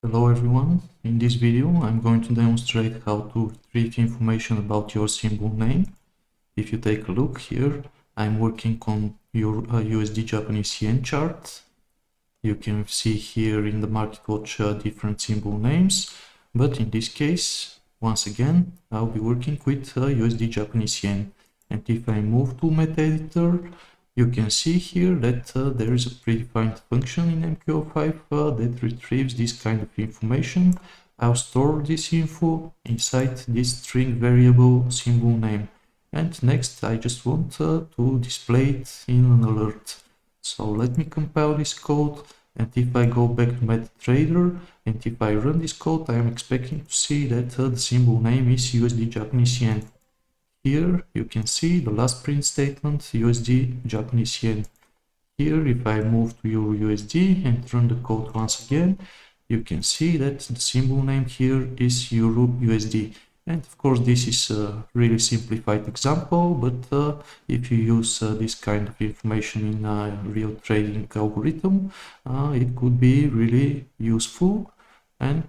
Hello everyone, in this video I'm going to demonstrate how to retrieve information about your symbol name. If you take a look here, I'm working on your USD Japanese yen chart. You can see here in the market watch different symbol names, but in this case, once again, I'll be working with USD Japanese yen. And if I move to meta editor, you can see here that there is a predefined function in MQL5 that retrieves this kind of information. I'll store this info inside this string variable symbol name. And next, I just want to display it in an alert. So let me compile this code. And if I go back to MetaTrader and if I run this code, I am expecting to see that the symbol name is USD Japanese yen. Here you can see the last print statement USD Japanese yen. Here if I move to Euro USD and run the code once again, you can see that the symbol name here is Euro USD. And of course this is a really simplified example, but if you use this kind of information in a real trading algorithm, it could be really useful, and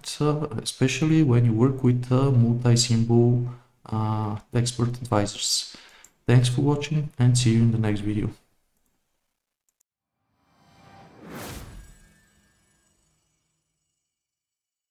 especially when you work with multi-symbol expert advisors. Thanks for watching and see you in the next video.